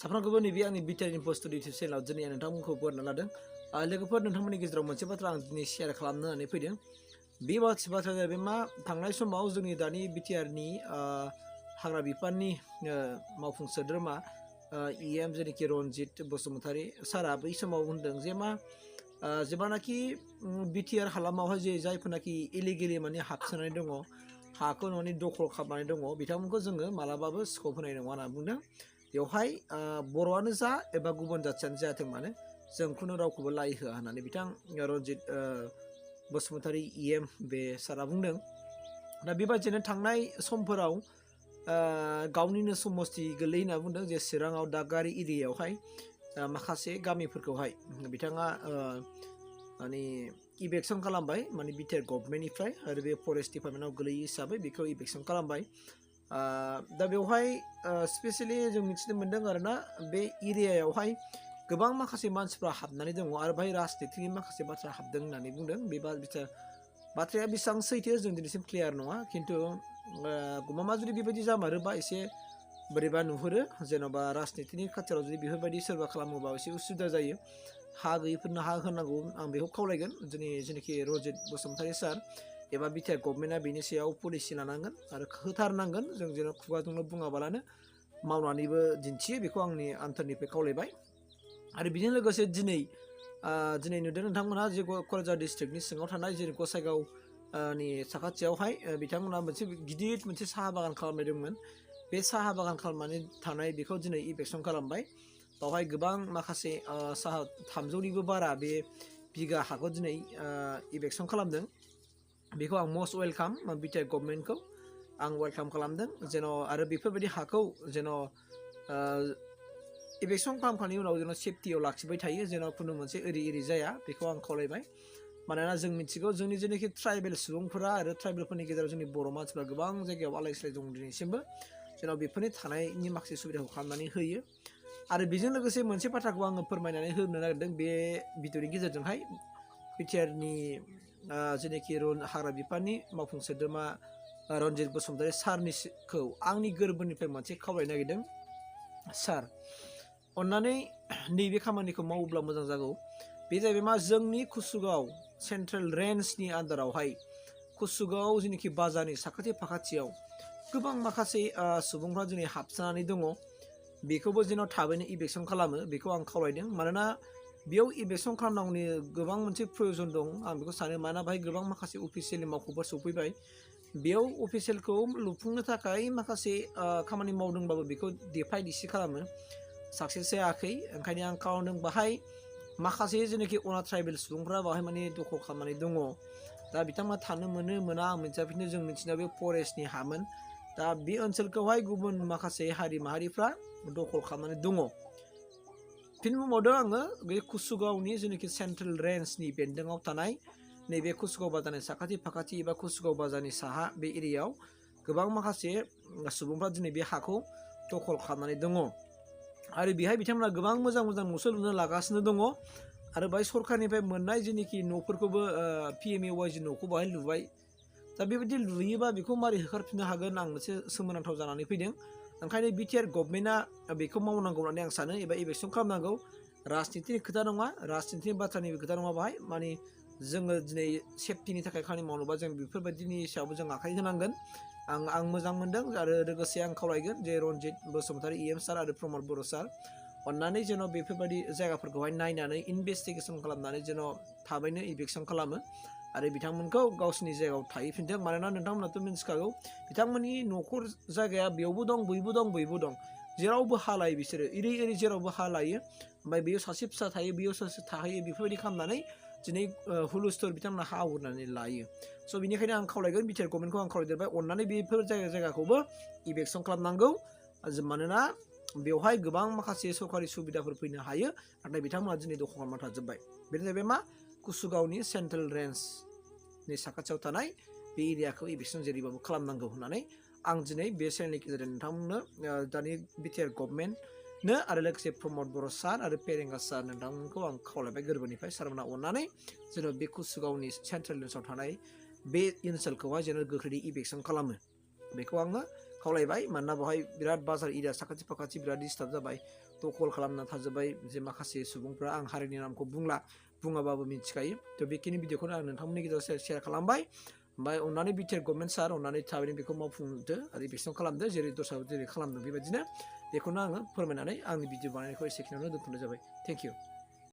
साफ्रोमखौबो नैबे आंनि बिटिआरनि पोस्ट इउटिउब चेनेलाव दिनै आं नोंथांमोनखौ बरायना लादों। लोगोफोर नोंथांमोननि गेजेराव मोनसे बाथ्रा आं दिनै शेयार खालामनो होननानै फैदों। बे बाथ्राया जाहैबाय मा थांनाय समाव जोंनि दानि बिटिआरनि हाग्रा बिफाननि मावफुं सोद्रोमा इएम जेनेखि रनजित बसुमतारी सारा बै समाव होनदों जे मा जेब्लानाखि बिटिआर हालामावहाय जे जायफोरनाखि इलिगेलि माने हाबसोनानै दङ हाखौ माने दखल खालामनानै दङ बिथांमोनखौ जोङो मालाबाबो स्कप होनाय नङा होनना बुंदों। बेवहाय बर'आनो जा एबा गुबुन जाथियानो जायाथों मानो जों खुनु रावखौबो लाय होआ होननानै बिथां रनजित बसुमतारी इएम बे सारा बुंदों। दा बेबायदिनो थांनाय समफोराव गावनिनो समस्ति गोलै होनना बुंदों जे चिराङाव दागारि एरियायावहाय माखासे गामिफोरखौहाय बिथाङा माने इभेक्सन खालामबाय माने बिटिआर गभर्नमेन्टनिफ्राय आरो बे फरेस्ट डिपार्टमेन्टआव गोलैयो हिसाबै बेखौ इभेक्सन खालामबाय। दा बेवहाय स्पेसियेलि जों मिथिनो मोन्दों आरोना बे एरियायावहाय गोबां माखासे मानसिफ्रा हाबनानै दङ आरो बेहाय राजनितिनि माखासे बाथ्रा हाबदों होननानै बुंदों। बे बाथ्राया बेसेबां सैथो जों दिनैसिम क्लियार नङा, खिन्थु गमामा जुदि बेबायदि जामारोबा एसे बोरैबा नुहुरो जेन'बा राजनितिनि खाथियाव जुदि बेफोरबायदि सोरबा खालामोबा एसे उसुबिदा जायो। हा गैयैफोरनो हा होनांगौ आं बेखौ खावलायगोन जोंनि जेनाखि रनजित बसुमतारी सार एबा बिटिआर गभर्नमेन्टआ बेनि सायाव पलिसि लानांगोन आरो होथारनांगोन। जों जेन' खुगाजोंल' बुङाबालानो मावनानैबो दिन्थियो बेखौ आंनि आन्थोरनिफ्राय खावलायबाय। आरो बेजों लोगोसे दिनै नुदों नोंथांमोनहा जे क'क्राझार डिस्ट्रिक्टनि सिङाव थानाय जेरै गसाइगाव नि साखाथियावहाय बिथांमोनहा मोनसे गिदिर मोनसे साहा बागान खालामनाय दंमोन। बे साहा बागान खालामनानै थानाय बेखौ दिनै इभेक्सन खालामबाय। बावहाय गोबां माखासे साहा 300निबो बारा बे बिगा हाखौ दिनै इभेक्सन खालामदों। बेखौ आं मस्ट वेलकाम बिटिआर गभर्नमेन्टखौ आं वेलकाम खालामदों जेन' आरो बेफोरबायदि हाखौ जेन' इभेक्सन खालामखांनायनि उनाव जेन' सेफटियाव लाखिबाय थायो जेन' खुनु मोनसे ओरै जाया बेखौ आं खावलायबाय। मानोना जों मिथिगौ जोंनि जेनाखि ट्राइबेल सुबुंफोरा आरो ट्राइबेलफोरनि गेजेराव जोंनि बर' मानसिफ्रा गोबां जायगायाव आलाय सिलाय दं दिनैसिमबो जेन' बेफोरनि थानायनि माखासे सुबिदाखौ खालामनानै होयो। आरो बेजों लोगोसे मोनसे बाथ्राखौ आङो फोरमायनानै होनो नागिरदों बे भिडिअनि गेजेरजोंहाय बिटिआरनि जेनाखि हाग्रा बिफाननि मावफुं सोद्रोमा रनजित बसुमतारी सारनिखौ आंनि गोरबोनिफ्राय मोनसे खावलायनो नागिरदों। सार अन्नानै नैबे खामानिखौ मावोब्ला मोजां जागौ। बे जाहैबाय मा जोंनि कुसुगाव सेन्ट्रेल रेन्जनि आन्दारावहाय कुसुगाव जेनाखि बाजारनि साखाथि फाखाथियाव गोबां माखासे सुबुंफ्रा दिनै हाबसोनानै दङ। बेखौबो जेन' थाबैनो इभेक्सन खालामो बेखौ आं खावलायदों। मानोना बेयाव इभेक्सन खालामनांगौनि गोबां मोनसे प्रयजन दं आं बेखौ सानो। मानोना बाहाय गोबां माखासे अफिसियेलि मावख'फोर सफैबाय। बेयाव अफिसियेलखौ लुफुंनो थाखाय माखासे खामानि मावदोंबाबो बेखौ देफाय दिसि खालामो साक्सेस जायाखै। ओंखायनो आं खालामदों बाहाय माखासे जेनाखि अना ट्राइबेल सुबुंफ्रा बाहाय माने दखल खालामनानै दङ। दा बिथांमोना थानो मोनो मोना आं मिथिया, खिन्थु जों मिथिनायाव बे फरेस्टनि हामोन। दा बे ओनसोलखौहाय गुबुन माखासे हारि माहारिफ्रा दखल खालामनानै दङ। फिन बुंबावदों आङो बे कुसुगावनि जेनाखि सेन्ट्रेल रेन्जनि बेन्दोंआव थानाय नैबे कुसुगाव बाजारनि साखाथि फाखाथि एबा कुसुगाव बाजारनि साहा बे एरियायाव गोबां माखासे सुबुंफ्रा दिनै बे हाखौ दखल खालामनानै दङ। आरो बेहाय बिथांमोना गोबां मोजां मोजां न'सो लुनो लागासिनो दङ। आरो बाहाय सरकारनिफ्राय मोननाय जेनाखि न'फोरखौबो PMAY न'खौ बाहाय लुबाय। दा बेबायदि लुयोबा बेखौ मारै होखारफिननो हागोन आं मोनसे सोमोनांथाव जानानै फैदों। ओंखायनो बिटिआर गभर्नमेन्टआ बेखौ मावनांगौ होननानै आं सानो एबा इभेक्सन खालामनांगौ। राजनितिनि खोथा नङा, राजनितिनि बाथ्रानिबो खोथा नङा बाहाय माने जोङो दिनै सेफटिनि थाखाय खामानि मावनोबा जों बेफोरबायदिनि सायावबो जों आखाइ होनांगोन। आं मोजां मोनदों आरो लोगोसे आं खावलायगोन जे रनजित बसुमतारी इएम सार आरो प्रमद बर' सार अन्नानै जेन' बेफोरबायदि जायगाफोरखौहाय नायनानै इनभेस्टिगेसन खालामनानै जेन' थाबैनो इभेक्सन खालामो आरो बिथांमोनखौ गावसिनि जायगायाव थाहैफिनथों। मानोना नोंथांमोनाथ' मिथिखागौ बिथांमोननि न'खर जायगाया बेयावबो दं बैबो दं बैबो दं, जेरावबो हा लायो बिसोरो ओरै जेरावबो हा लायो। ओमफ्राय बेयाव सासे फिसा थायो बेयाव सासे थाहैयो बेफोरबायदि खालामनानै दिनै हुलुस्थुर बिथांमोना हा आवग्रिनानै लायो। स' बेनिखायनो आं खावलायगोन बिटिआर गभर्नमेन्टखौ आं खावलायदेरबाय अन्नानै बेफोर जायगाखौबो इभेक्सन खालामनांगौ। मानोना बेवहाय गोबां माखासे सरकारि सुबिदाफोर फैनो हायो, नाथाय बिथांमोना दिनै दखल खालामना थाजोब्बाय। बेनो जाहैबाय मा कुसुगावनि सेन्ट्रेल रेन्जनि साखाथियाव थानाय बे एरियाखौ इभेक्सन जेरैबाबो खालामनांगौ होननानै आं दिनै बे चेनेलनि गेजेरजों नोंथांमोननो दानि बिटिआर गभर्नमेन्टनो आरो लोगोसे प्रमद बर' सार आरो फेरेंगा सार नोंथांमोनखौ आं खावलायबाय गोरबोनिफ्राय सारमोना अन्नानै जेन' बे कुसुगावनि सेन्ट्रेल रेन्जआव थानाय बे ओनसोलखौहाय जेन' गोख्रैयै इभेक्सन खालामो बेखौ आङो खावलायबाय। मानोना बेवहाय बिराद बाजार एरिया साखाथि फाखाथि बिराद डिस्टार्ब जाबाय, दखल खालामना थाजोब्बाय जे माखासे सुबुंफ्रा आं हारिनि नामखौ बुङाबाबो मिथिखायो थ' बेखिनि भिडिअखौनो आं नोंथांमोननि गेजेराव शेयार खालामबाय ओमफ्राय अननानै बिटिआर गभर्नमेन्ट सार अननानै थाबैनो बेखौ मावफुंदो आरो इभिक्सन खालामदो जेरै दस्रायाव जेरै खालामदों बेबायदिनो बेखौनो आङो फोरमायनानै आंनि भिडिअ बानायनायखौ एसेखिनियावनो दोनथ'नाय जाबाय थेंक इउ